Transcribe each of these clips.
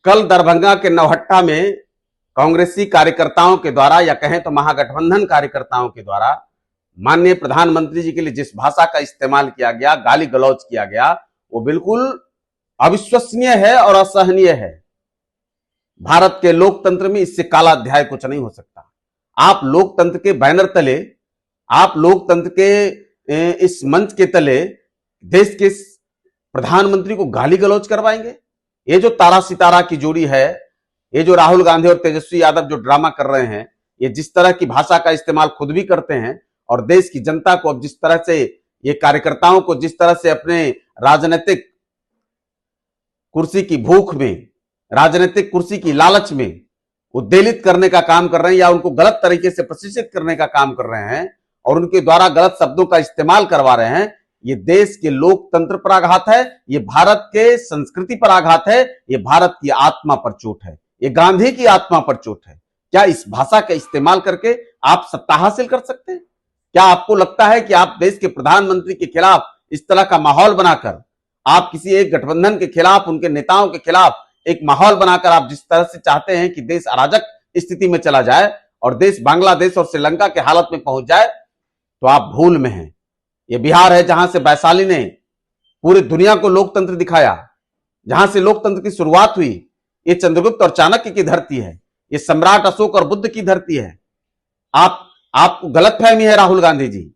कल दरभंगा के नौहट्टा में कांग्रेसी कार्यकर्ताओं के द्वारा या कहें तो महागठबंधन कार्यकर्ताओं के द्वारा माननीय प्रधानमंत्री जी के लिए जिस भाषा का इस्तेमाल किया गया, गाली गलौज किया गया, वो बिल्कुल अविश्वसनीय है और असहनीय है। भारत के लोकतंत्र में इससे काला अध्याय कुछ नहीं हो सकता। आप लोकतंत्र के बैनर तले, आप लोकतंत्र के इस मंच के तले देश के प्रधानमंत्री को गाली गलौज करवाएंगे? ये जो तारा सितारा की जोड़ी है, ये जो राहुल गांधी और तेजस्वी यादव जो ड्रामा कर रहे हैं, ये जिस तरह की भाषा का इस्तेमाल खुद भी करते हैं और देश की जनता को अब जिस तरह से, ये कार्यकर्ताओं को जिस तरह से अपने राजनीतिक कुर्सी की भूख में, राजनीतिक कुर्सी की लालच में उद्वेलित करने का काम कर रहे हैं या उनको गलत तरीके से प्रशिक्षित करने का काम कर रहे हैं और उनके द्वारा गलत शब्दों का इस्तेमाल करवा रहे हैं, ये देश के लोकतंत्र पर आघात है, ये भारत के संस्कृति पर आघात है, ये भारत की आत्मा पर चोट है, ये गांधी की आत्मा पर चोट है। क्या इस भाषा का इस्तेमाल करके आप सत्ता हासिल कर सकते हैं? क्या आपको लगता है कि आप देश के प्रधानमंत्री के खिलाफ इस तरह का माहौल बनाकर, आप किसी एक गठबंधन के खिलाफ, उनके नेताओं के खिलाफ एक माहौल बनाकर आप जिस तरह से चाहते हैं कि देश अराजक स्थिति में चला जाए और देश बांग्लादेश और श्रीलंका के हालत में पहुंच जाए, तो आप भूल में हैं। ये बिहार है जहां से वैशाली ने पूरी दुनिया को लोकतंत्र दिखाया, जहां से लोकतंत्र की शुरुआत हुई। ये चंद्रगुप्त और चाणक्य की धरती है, ये सम्राट अशोक और बुद्ध की धरती है। आपको गलतफहमी है राहुल गांधी जी,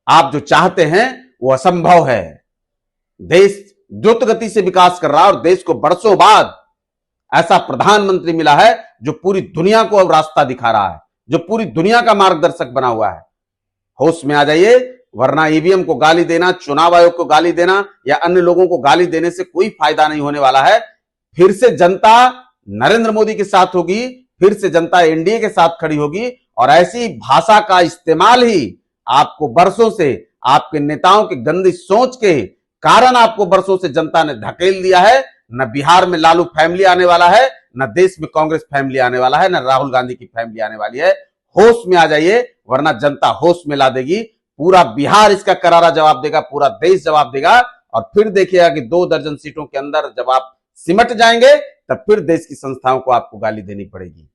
आप जो चाहते हैं वो असंभव है। देश द्रुत गति से विकास कर रहा है और देश को बरसों बाद ऐसा प्रधानमंत्री मिला है जो पूरी दुनिया को अब रास्ता दिखा रहा है, जो पूरी दुनिया का मार्गदर्शक बना हुआ है। होश में आ जाइए, वरना ईवीएम को गाली देना, चुनाव आयोग को गाली देना या अन्य लोगों को गाली देने से कोई फायदा नहीं होने वाला है। फिर से जनता नरेंद्र मोदी के साथ होगी, फिर से जनता एनडीए के साथ खड़ी होगी और ऐसी भाषा का इस्तेमाल ही आपको बरसों से, आपके नेताओं की गंदी सोच के कारण आपको बरसों से जनता ने धकेल दिया है। न बिहार में लालू फैमिली आने वाला है, न देश में कांग्रेस फैमिली आने वाला है, न राहुल गांधी की फैमिली आने वाली है। होश में आ जाइए, वरना जनता होश में ला देगी। पूरा बिहार इसका करारा जवाब देगा, पूरा देश जवाब देगा और फिर देखिएगा कि 2 दर्जन सीटों के अंदर जब आप सिमट जाएंगे, तब फिर देश की संस्थाओं को आपको गाली देनी पड़ेगी।